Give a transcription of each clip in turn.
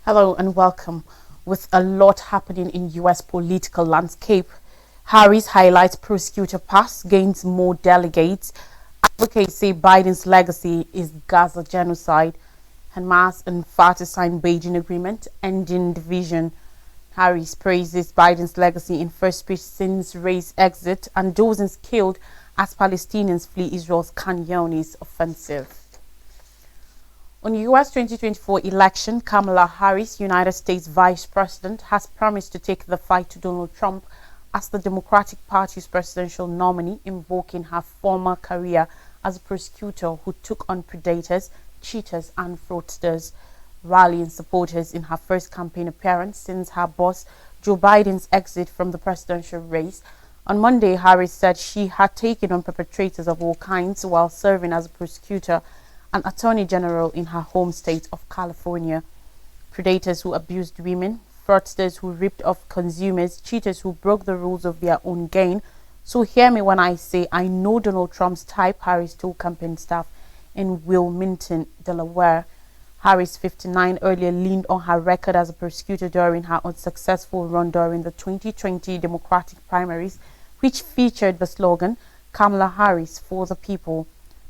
Hello and welcome. With a lot happening in US political landscape, Harris highlights prosecutor pass, gains more delegates. Advocates say Biden's legacy is Gaza genocide. Hamas and Fatah sign Beijing agreement, ending division. Harris praises Biden's legacy in first speech since race exit and dozens killed as Palestinians flee Israel's Khan Younis offensive. On U.S. 2024 election, Kamala Harris, United States Vice President, has promised to take the fight to Donald Trump as the Democratic Party's presidential nominee, invoking her former career as a prosecutor who took on predators, cheaters and fraudsters, rallying supporters in her first campaign appearance since her boss Joe Biden's exit from the presidential race. On Monday, Harris said she had taken on perpetrators of all kinds while serving as a prosecutor and attorney general in her home state of California. Predators who abused women, fraudsters who ripped off consumers, cheaters who broke the rules of their own gain. So hear me when I say I know Donald Trump's type, Harris told campaign staff in Wilmington, Delaware. Harris, 59, earlier leaned on her record as a prosecutor during her unsuccessful run during the 2020 Democratic primaries, which featured the slogan, Kamala Harris for the people.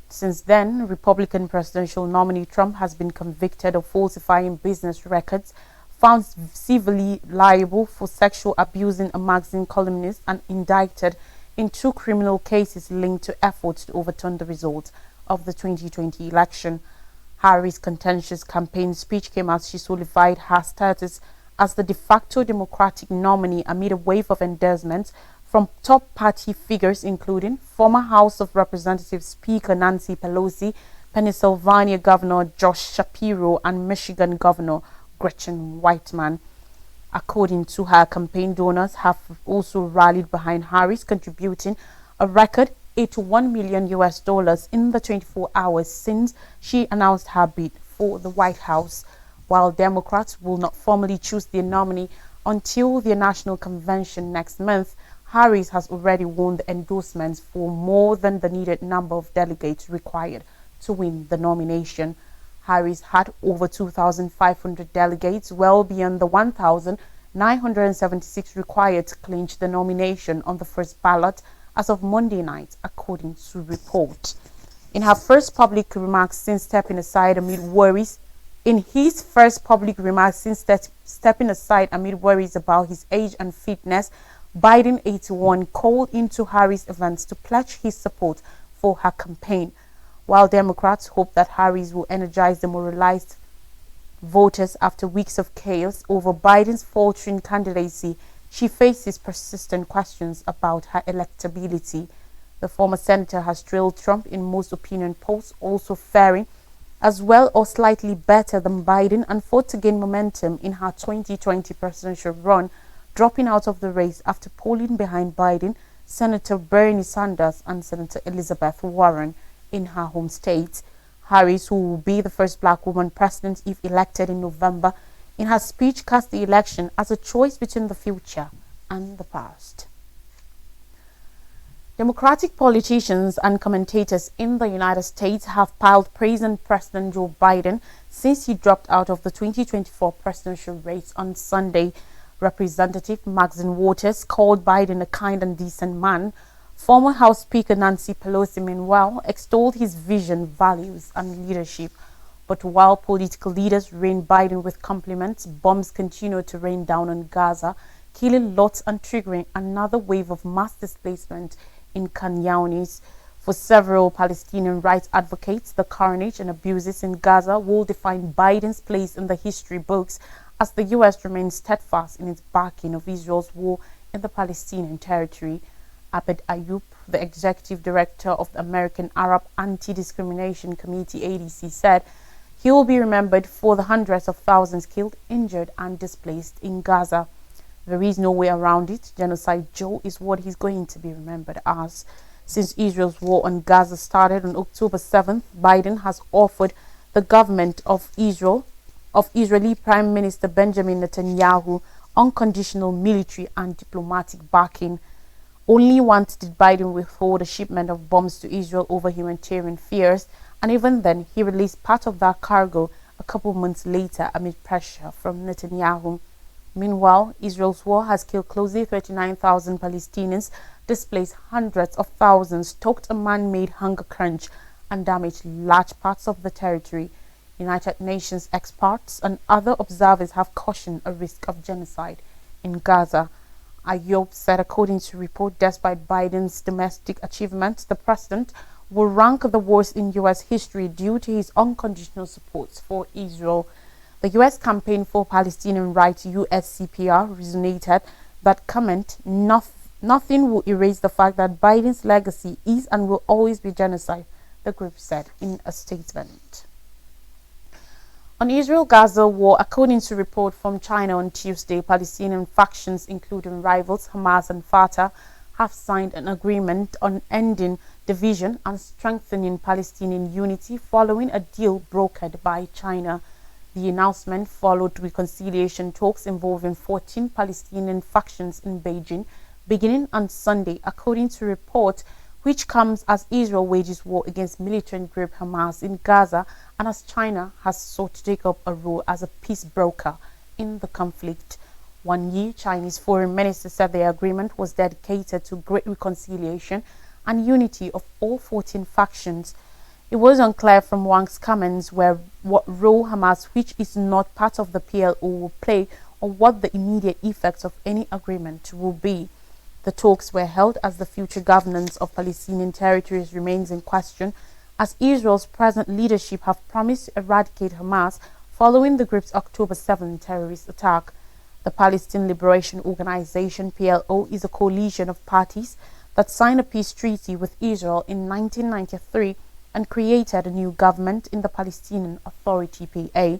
Since then, Republican presidential nominee Trump has been convicted of falsifying business records, found civilly liable for sexual abusing a magazine columnist, and indicted in 2 criminal cases linked to efforts to overturn the results of the 2020 election. Harris' contentious campaign speech came as she solidified her status as the de facto Democratic nominee amid a wave of endorsements from top party figures including former House of Representatives Speaker Nancy Pelosi, Pennsylvania Governor Josh Shapiro, and Michigan Governor Gretchen Whitman. According to her, campaign donors have also rallied behind Harris, contributing a record $81 million in the 24 hours since she announced her bid for the White House. While Democrats will not formally choose their nominee until their national convention next month, Harris has already won the endorsements for more than the needed number of delegates required to win the nomination. Harris had over 2,500 delegates, well beyond the 1,976 required to clinch the nomination on the first ballot as of Monday night, according to report. In her first public remarks since stepping aside amid worries, about his age and fitness, Biden, 81, called into Harris events to pledge his support for her campaign. While Democrats hope that Harris will energize demoralized voters after weeks of chaos over Biden's faltering candidacy, she faces persistent questions about her electability. The former senator has trailed Trump in most opinion polls, also faring as well or slightly better than Biden, and fought to gain momentum in her 2020 presidential run, dropping out of the race after polling behind Biden, Senator Bernie Sanders, and Senator Elizabeth Warren in her home state. Harris, who will be the first black woman president if elected in November, in her speech cast the election as a choice between the future and the past. Democratic politicians and commentators in the United States have piled praise on President Joe Biden since he dropped out of the 2024 presidential race on Sunday. Representative Maxine Waters called Biden a kind and decent man. Former House Speaker Nancy Pelosi, meanwhile, extolled his vision, values, and leadership. But while political leaders rain Biden with compliments, bombs continue to rain down on Gaza, killing lots and triggering another wave of mass displacement in Khan Younis. For several Palestinian rights advocates, the carnage and abuses in Gaza will define Biden's place in the history books as the U.S. remains steadfast in its backing of Israel's war in the Palestinian territory. Abed Ayoub, the executive director of the American Arab Anti-Discrimination Committee, ADC, said he will be remembered for the hundreds of thousands killed, injured, and displaced in Gaza. There is no way around it. Genocide Joe is what he's going to be remembered as. Since Israel's war on Gaza started on October 7th, Biden has offered the government of Israeli Prime Minister Benjamin Netanyahu unconditional military and diplomatic backing. Only once did Biden withhold a shipment of bombs to Israel over humanitarian fears, and even then he released part of that cargo, a couple months later amid pressure from Netanyahu. Meanwhile, Israel's war has killed close to 39,000 Palestinians, displaced hundreds of thousands, stoked a man-made hunger crunch, and damaged large parts of the territory. United Nations experts and other observers have cautioned a risk of genocide in Gaza. Ayoub said, according to report, despite Biden's domestic achievements, the president will rank the worst in U.S. history due to his unconditional support for Israel. The U.S. Campaign for Palestinian Rights, USCPR, resonated that comment, nothing will erase the fact that Biden's legacy is and will always be genocide, the group said in a statement. On Israel-Gaza war, according to report from China on Tuesday, Palestinian factions, including rivals Hamas and Fatah, have signed an agreement on ending division and strengthening Palestinian unity following a deal brokered by China. The announcement followed reconciliation talks involving 14 Palestinian factions in Beijing, beginning on Sunday, according to report, which comes as Israel wages war against militant group Hamas in Gaza and as China has sought to take up a role as a peace broker in the conflict. Wang Yi, Chinese foreign minister, said the agreement was dedicated to great reconciliation and unity of all 14 factions. It was unclear from Wang's comments what role Hamas, which is not part of the PLO, will play or what the immediate effects of any agreement will be. The talks were held as the future governance of Palestinian territories remains in question, as Israel's present leadership have promised to eradicate Hamas following the group's October 7 terrorist attack. The Palestine Liberation Organization, PLO, is a coalition of parties that signed a peace treaty with Israel in 1993 and created a new government in the Palestinian Authority, PA.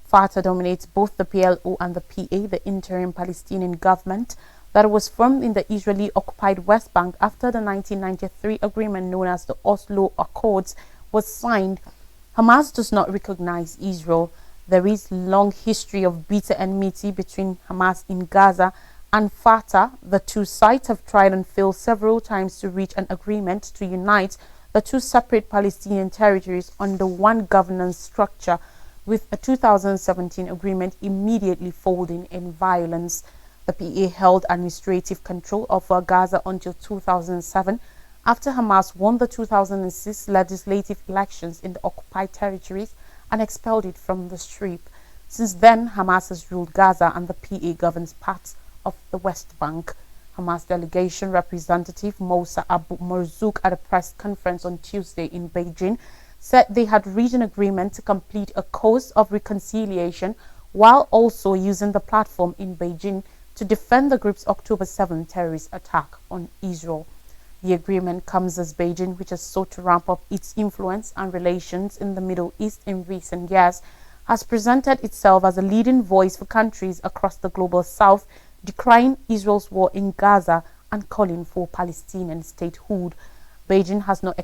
Fatah dominates both the PLO and the PA, the interim Palestinian government that was formed in the Israeli-occupied West Bank after the 1993 agreement known as the Oslo Accords was signed. Hamas does not recognize Israel. There is long history of bitter enmity between Hamas in Gaza and Fatah. The two sides have tried and failed several times to reach an agreement to unite the two separate Palestinian territories under one governance structure, with a 2017 agreement immediately folding in violence. The PA held administrative control over Gaza until 2007, after Hamas won the 2006 legislative elections in the occupied territories and expelled it from the Strip. Since then, Hamas has ruled Gaza and the PA governs parts of the West Bank. Hamas delegation representative Moussa Abu Marzouk at a press conference on Tuesday in Beijing said they had reached an agreement to complete a course of reconciliation while also using the platform in Beijing to defend the group's October 7 terrorist attack on Israel. The agreement comes as Beijing, which has sought to ramp up its influence and relations in the Middle East in recent years, has presented itself as a leading voice for countries across the global south, decrying Israel's war in Gaza and calling for Palestinian statehood. Beijing has not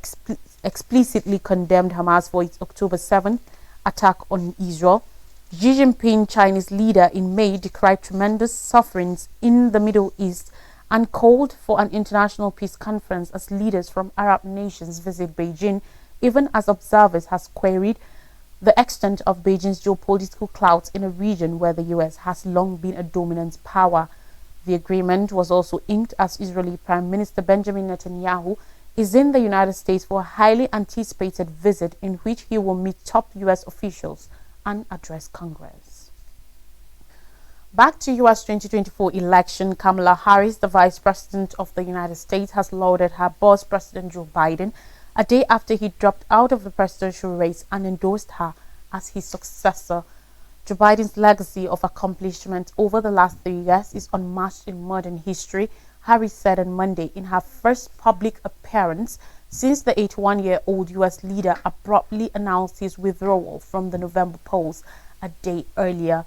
explicitly condemned Hamas for its October 7th attack on Israel. Xi Jinping, Chinese leader, in May decried tremendous sufferings in the Middle East and called for an international peace conference as leaders from Arab nations visit Beijing, even as observers has queried the extent of Beijing's geopolitical clout in a region where the US has long been a dominant power. The agreement was also inked as Israeli Prime Minister Benjamin Netanyahu is in the United States for a highly anticipated visit in which he will meet top US officials and address Congress. Back to US 2024 election, Kamala Harris, the Vice President of the United States, has lauded her boss, President Joe Biden, a day after he dropped out of the presidential race and endorsed her as his successor. Joe Biden's legacy of accomplishment over the last 3 years is unmatched in modern history, Harris said on Monday in her first public appearance since the 81-year-old U.S. leader abruptly announced his withdrawal from the November polls a day earlier.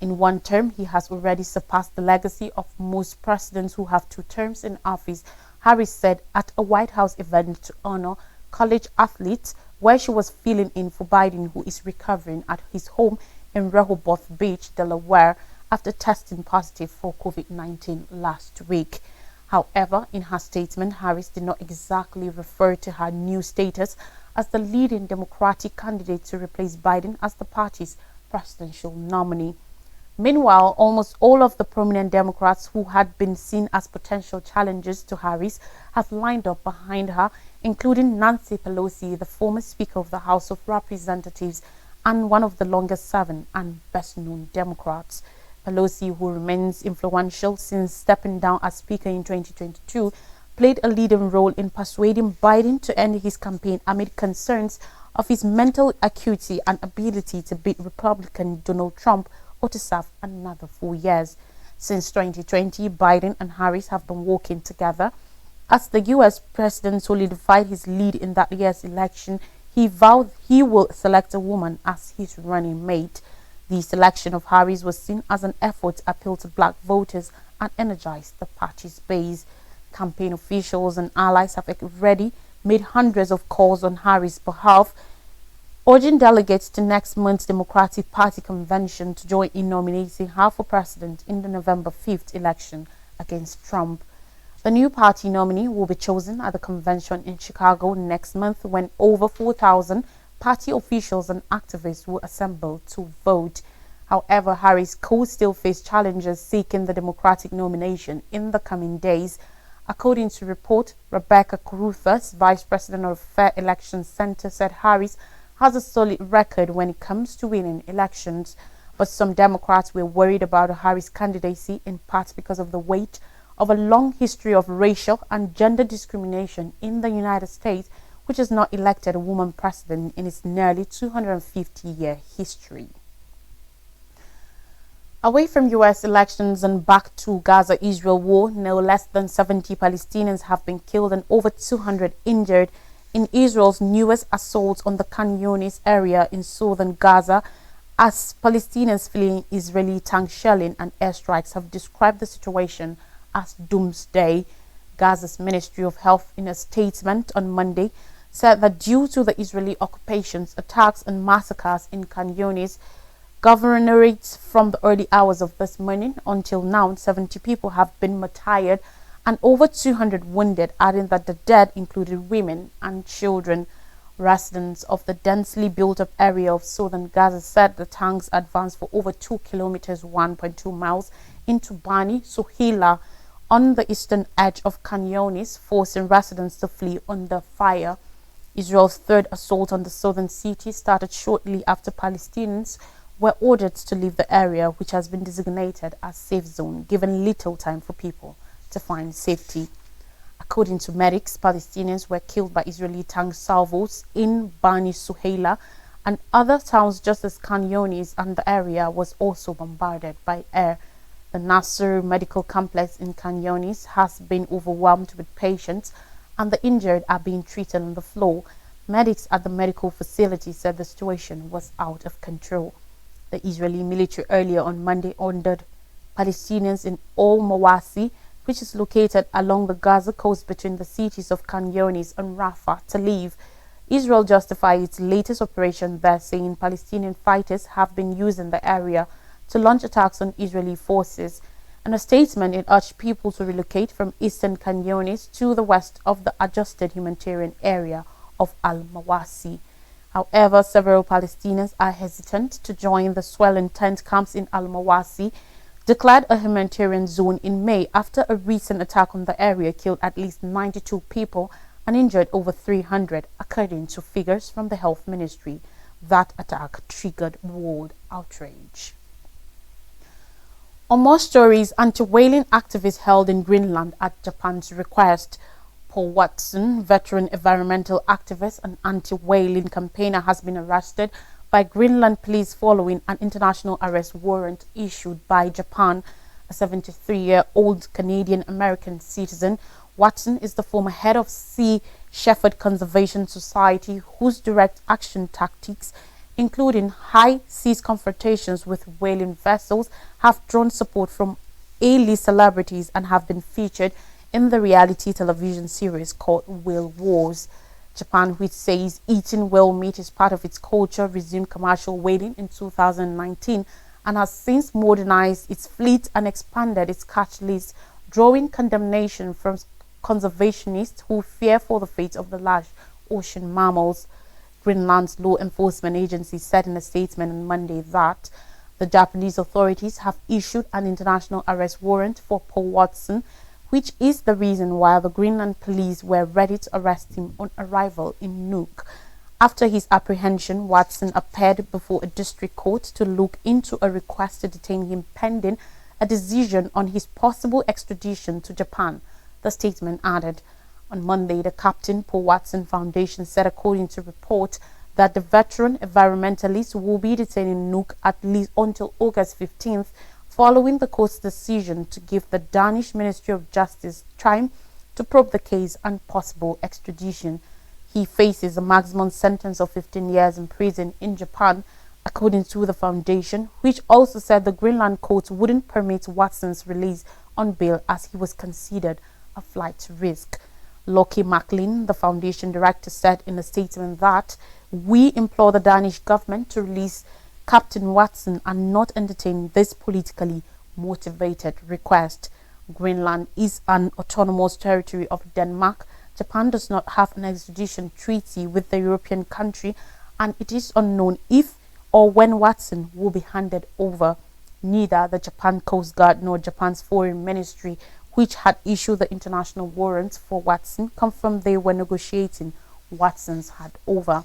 In one term, he has already surpassed the legacy of most presidents who have 2 terms in office, Harris said at a White House event to honor college athletes, where she was filling in for Biden, who is recovering at his home in Rehoboth Beach, Delaware, after testing positive for COVID-19 last week. However, in her statement, Harris did not exactly refer to her new status as the leading Democratic candidate to replace Biden as the party's presidential nominee. Meanwhile, almost all of the prominent Democrats who had been seen as potential challengers to Harris have lined up behind her, including Nancy Pelosi, the former Speaker of the House of Representatives and one of the longest-serving and best-known Democrats. Pelosi, who remains influential since stepping down as Speaker in 2022, played a leading role in persuading Biden to end his campaign amid concerns of his mental acuity and ability to beat Republican Donald Trump or to serve another 4 years. Since 2020, Biden and Harris have been working together. As the U.S. president solidified his lead in that year's election, he vowed he will select a woman as his running mate. The selection of Harris was seen as an effort to appeal to black voters and energize the party's base. Campaign officials and allies have already made hundreds of calls on Harris' behalf, urging delegates to next month's Democratic Party convention to join in nominating her for president in the November 5th election against Trump. The new party nominee will be chosen at the convention in Chicago next month, when over 4,000 party officials and activists will assemble to vote. However, Harris could still face challenges seeking the Democratic nomination in the coming days. According to report, Rebecca Caruthers, vice president of Fair Elections Center, said Harris has a solid record when it comes to winning elections. But some Democrats were worried about Harris' candidacy, in part because of the weight of a long history of racial and gender discrimination in the United States, which has not elected a woman president in its nearly 250-year history. Away from U.S. elections and back to Gaza-Israel war, no less than 70 Palestinians have been killed and over 200 injured in Israel's newest assault on the Khan Yunis area in southern Gaza, as Palestinians fleeing Israeli tank shelling and airstrikes have described the situation as doomsday. Gaza's Ministry of Health, in a statement on Monday, said that due to the Israeli occupations, attacks and massacres in Khan Yunis governorates from the early hours of this morning until now, 70 people have been martyred and over 200 wounded, adding that the dead included women and children. Residents of the densely built-up area of southern Gaza said the tanks advanced for over 2 kilometers, 1.2 miles, into Bani Suhaila on the eastern edge of Khan Yunis, forcing residents to flee under fire. Israel's third assault on the southern city started shortly after Palestinians were ordered to leave the area, which has been designated as safe zone, given little time for people to find safety. According to medics, Palestinians were killed by Israeli tank salvos in Bani Suhaila and other towns, just as Khan Yunis, and the area was also bombarded by air. The Nasser Medical Complex in Khan Yunis has been overwhelmed with patients, and the injured are being treated on the floor. Medics at the medical facility said the situation was out of control. The Israeli military earlier on Monday ordered Palestinians in Al Mawasi, which is located along the Gaza coast between the cities of Khan Yunis and Rafah, to leave. Israel justified its latest operation there, saying Palestinian fighters have been using the area to launch attacks on Israeli forces. In a statement, it urged people to relocate from eastern Khan Yunis to the west of the adjusted humanitarian area of Al Mawasi. However, several Palestinians are hesitant to join the swelling tent camps in Al Mawasi, declared a humanitarian zone in May after a recent attack on the area killed at least 92 people and injured over 300, according to figures from the health ministry. That attack triggered world outrage. On more stories, anti-whaling activists held in Greenland at Japan's request. Paul Watson, veteran environmental activist and anti-whaling campaigner, has been arrested by Greenland police following an international arrest warrant issued by Japan. A 73-year-old Canadian-American citizen, Watson is the former head of Sea Shepherd Conservation Society, whose direct action tactics, including high seas confrontations with whaling vessels, have drawn support from A-list celebrities and have been featured in the reality television series called Whale Wars. Japan, which says eating whale meat is part of its culture, resumed commercial whaling in 2019 and has since modernized its fleet and expanded its catch list drawing condemnation from conservationists who fear for the fate of the large ocean mammals. Greenland's law enforcement agency said in a statement on Monday that the Japanese authorities have issued an international arrest warrant for Paul Watson, which is the reason why the Greenland police were ready to arrest him on arrival in Nuuk. After his apprehension, Watson appeared before a district court to look into a request to detain him pending a decision on his possible extradition to Japan, the statement added. On Monday, the Captain Paul Watson Foundation said, according to report, that the veteran environmentalist will be detained in Nuuk at least until August 15th, following the court's decision to give the Danish Ministry of Justice time to probe the case and possible extradition. He faces a maximum sentence of 15 years in prison in Japan, according to the foundation, which also said the Greenland court wouldn't permit Watson's release on bail as he was considered a flight risk. Lockie MacLean, the foundation director, said in a statement that we implore the Danish government to release Captain Watson and not entertain this politically motivated request. Greenland is an autonomous territory of Denmark. Japan does not have an extradition treaty with the European country, and it is unknown if or when Watson will be handed over. Neither the Japan Coast Guard nor Japan's Foreign Ministry, which had issued the international warrants for Watson, confirmed they were negotiating Watson's handover.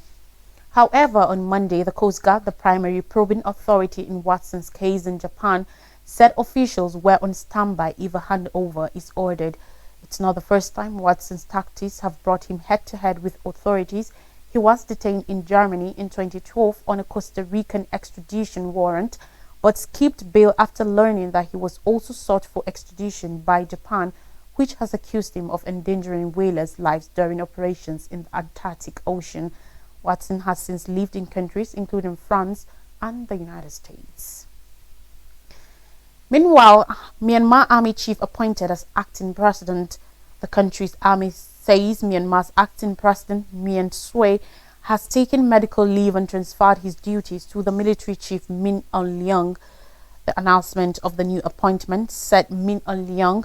However, on Monday, the Coast Guard, the primary probing authority in Watson's case in Japan, said officials were on standby if a handover is ordered. It's not the first time Watson's tactics have brought him head-to-head with authorities. He was detained in Germany in 2012 on a Costa Rican extradition warrant, but skipped bail after learning that he was also sought for extradition by Japan, which has accused him of endangering whalers' lives during operations in the Antarctic Ocean. Watson has since lived in countries including France and the United States. Meanwhile, Myanmar Army Chief appointed as acting president. The country's army says Myanmar's acting president, Min Aung has taken medical leave and transferred his duties to the military chief Min Aung Hlaing. The announcement of the new appointment said Min Aung Hlaing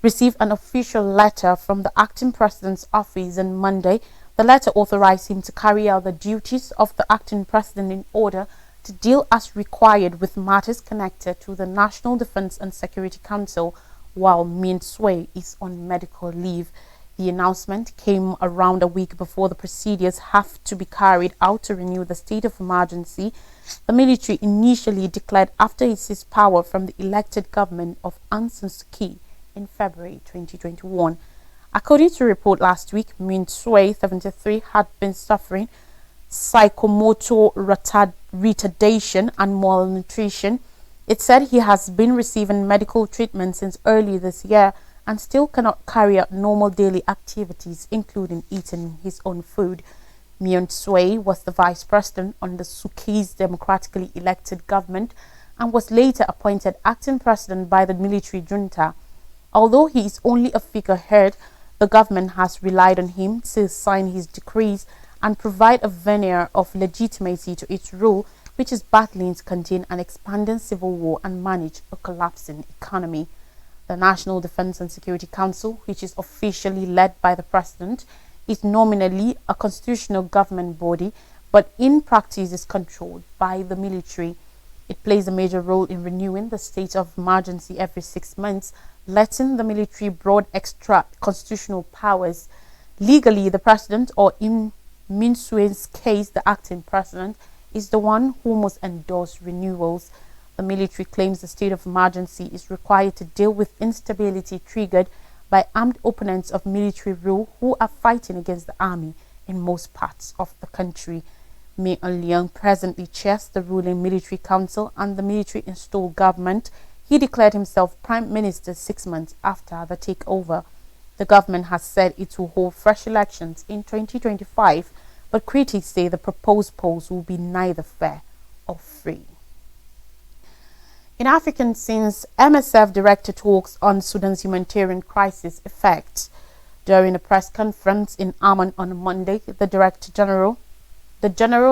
received an official letter from the acting president's office on Monday. The letter authorized him to carry out the duties of the acting president in order to deal as required with matters connected to the National Defense and Security Council while Min Aung is on medical leave. The announcement came around a week before the procedures have to be carried out to renew the state of emergency the military initially declared after it seized power from the elected government of Aung San Suu Kyi in February 2021. According to a report last week, Min Aung, 73, had been suffering psychomotor retardation and malnutrition. It said he has been receiving medical treatment since early this year and still cannot carry out normal daily activities, including eating his own food. Min Aung was the vice president under Suu Kyi's democratically elected government and was later appointed acting president by the military junta. Although he is only a figurehead, the government has relied on him to sign his decrees and provide a veneer of legitimacy to its rule, which is battling to contain an expanding civil war and manage a collapsing economy. The National Defense and Security Council, which is officially led by the president, is nominally a constitutional government body, but in practice is controlled by the military. It plays a major role in renewing the state of emergency every 6 months, letting the military broad extra constitutional powers. Legally, the president, or in Min Aung's case, the acting president, is the one who must endorse renewals. The military claims the state of emergency is required to deal with instability triggered by armed opponents of military rule who are fighting against the army in most parts of the country. Min Aung Hlaing presently chairs the ruling military council and the military-installed government. He declared himself prime minister 6 months after the takeover. The government has said it will hold fresh elections in 2025, but critics say the proposed polls will be neither fair or free. In African scenes, MSF director talks on Sudan's humanitarian crisis effects. During a press conference in Amman on Monday, the General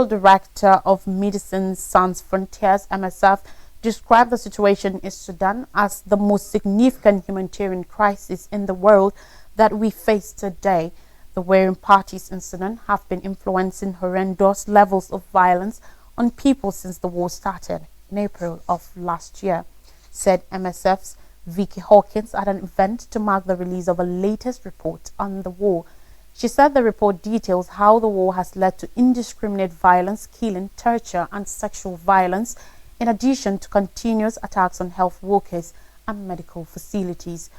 Director of Médecins Sans Frontières, MSF, described the situation in Sudan as the most significant humanitarian crisis in the world that we face today. The warring parties in Sudan have been influencing horrendous levels of violence on people since the war started in April of last year, said MSF's Vicky Hawkins at an event to mark the release of a latest report on the war. She said the report details how the war has led to indiscriminate violence, killing, torture, and sexual violence, in addition to continuous attacks on health workers and medical facilities,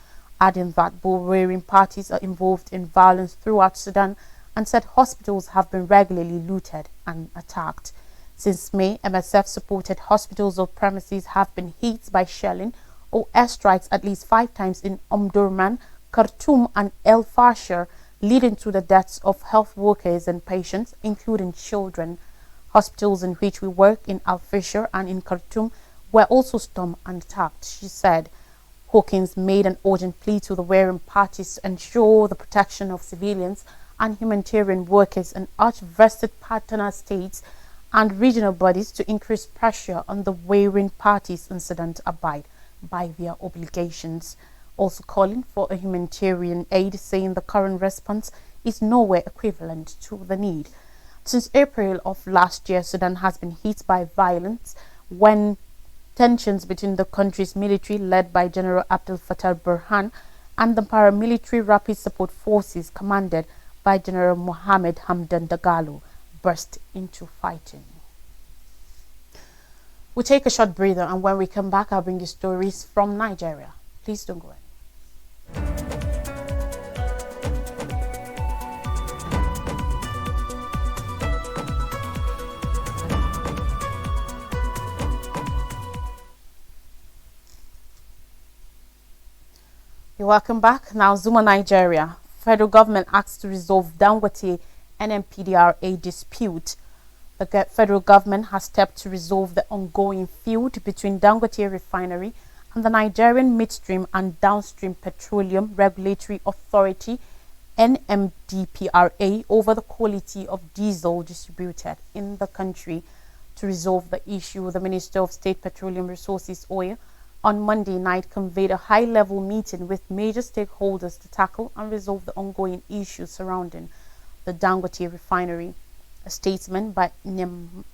adding that both warring parties are involved in violence throughout Sudan, and said hospitals have been regularly looted and attacked. Since May, MSF supported hospitals or premises have been hit by shelling or airstrikes at least 5 times in Omdurman, Khartoum, and El Fasher, leading to the deaths of health workers and patients, including children. Hospitals in which we work in Al Fasher and in Khartoum were also stormed and attacked, she said. Hawkins made an urgent plea to the warring parties to ensure the protection of civilians and humanitarian workers and urged vested partner states and regional bodies to increase pressure on the warring parties in Sudan to abide by their obligations, also calling for a humanitarian aid, saying the current response is nowhere equivalent to the need. Since April of last year, Sudan has been hit by violence when tensions between the country's military, led by General Abdel Fattah Burhan, and the paramilitary rapid support forces, commanded by General Mohamed Hamdan Dagalo, burst into fighting. We'll take a short breather, and when we come back, I'll bring you stories from Nigeria. Please don't go anywhere. You're welcome back. Now, Zuma, Nigeria. Federal government asks to resolve Dangote NMPDRA dispute. The federal government has stepped to resolve the ongoing feud between Dangote Refinery and the Nigerian Midstream and Downstream Petroleum Regulatory Authority NMDPRA over the quality of diesel distributed in the country. To resolve the issue, the Minister of State Petroleum Resources Oil on Monday night convened a high-level meeting with major stakeholders to tackle and resolve the ongoing issues surrounding the Dangote Refinery. A statement by Neamaka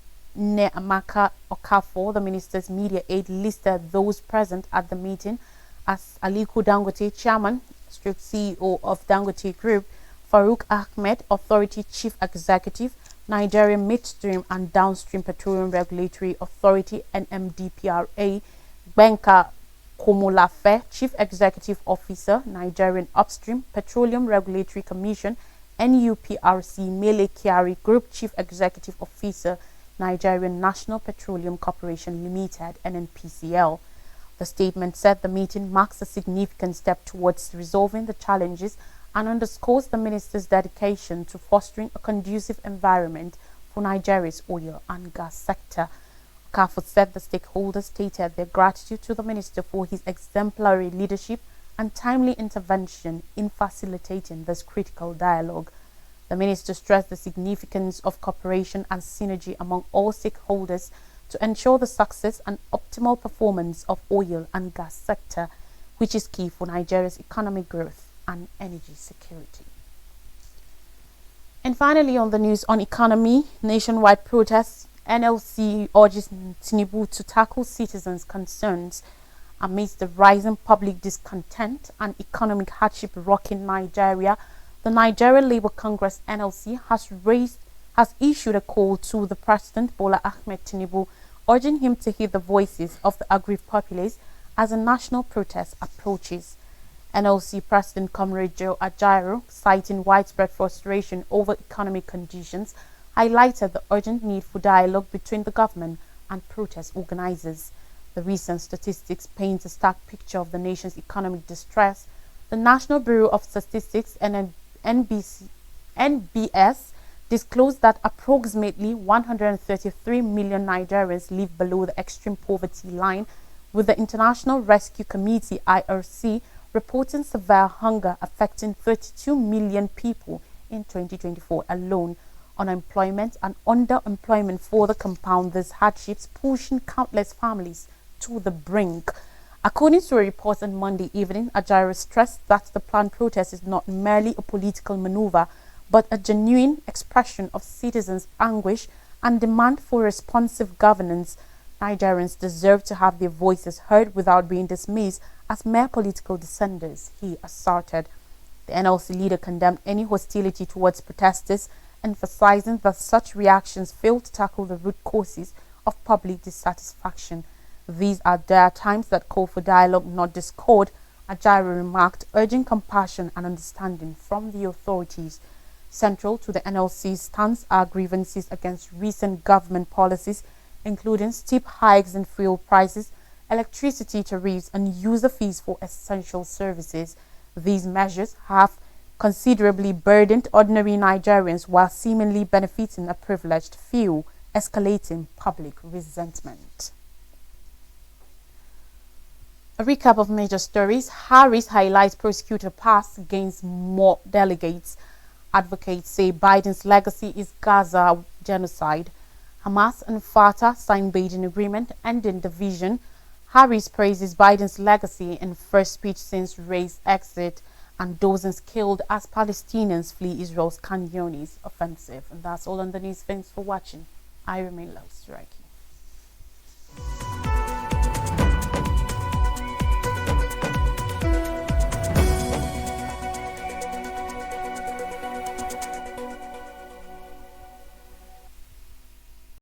Okafor, the minister's media aide, listed those present at the meeting as Aliko Dangote, chairman, CEO of Dangote Group, Farouk Ahmed, authority chief executive, Nigerian Midstream and Downstream Petroleum Regulatory Authority (NMDPRA), Benka Komolafe, chief executive officer, Nigerian Upstream Petroleum Regulatory Commission (NUPRC), Mele Kyari, group chief executive officer, Nigerian National Petroleum Corporation Limited (NNPCL). The statement said the meeting marks a significant step towards resolving the challenges and underscores the minister's dedication to fostering a conducive environment for Nigeria's oil and gas sector. Okafor said the stakeholders stated their gratitude to the minister for his exemplary leadership and timely intervention in facilitating this critical dialogue. The minister stressed the significance of cooperation and synergy among all stakeholders to ensure the success and optimal performance of oil and gas sector, which is key for Nigeria's economic growth and energy security. And finally, on the news on economy, nationwide protests, NLC urges Tinubu to tackle citizens' concerns amidst the rising public discontent and economic hardship rocking Nigeria. The Nigeria Labour Congress (NLC) has issued a call to the President Bola Ahmed Tinubu, urging him to hear the voices of the aggrieved populace as a national protest approaches. NLC President Comrade Joe Ajaero, citing widespread frustration over economic conditions, highlighted the urgent need for dialogue between the government and protest organizers. The recent statistics paint a stark picture of the nation's economic distress. The National Bureau of Statistics and NBS disclosed that approximately 133 million Nigerians live below the extreme poverty line, with the International Rescue Committee (IRC) reporting severe hunger affecting 32 million people in 2024 alone. Unemployment and underemployment further compound these hardships, pushing countless families to the brink. According to a report on Monday evening, Ajaero stressed that the planned protest is not merely a political maneuver, but a genuine expression of citizens' anguish and demand for responsive governance. Nigerians deserve to have their voices heard without being dismissed as mere political dissenters, he asserted. The NLC leader condemned any hostility towards protesters, emphasizing that such reactions fail to tackle the root causes of public dissatisfaction. These are dire times that call for dialogue, not discord, Ajaero remarked, urging compassion and understanding from the authorities. Central to the NLC's stance are grievances against recent government policies, including steep hikes in fuel prices, electricity tariffs, and user fees for essential services. These measures have considerably burdened ordinary Nigerians while seemingly benefiting a privileged few, escalating public resentment. A recap of major stories. Harris highlights prosecutor pass gains more delegates. Advocates say Biden's legacy is Gaza genocide. Hamas and Fatah sign Beijing agreement ending division. Harris praises Biden's legacy in first speech since Ray's exit, and dozens killed as Palestinians flee Israel's Khan Yunis offensive. And that's all on the news. Thanks for watching. I remain Love Striking.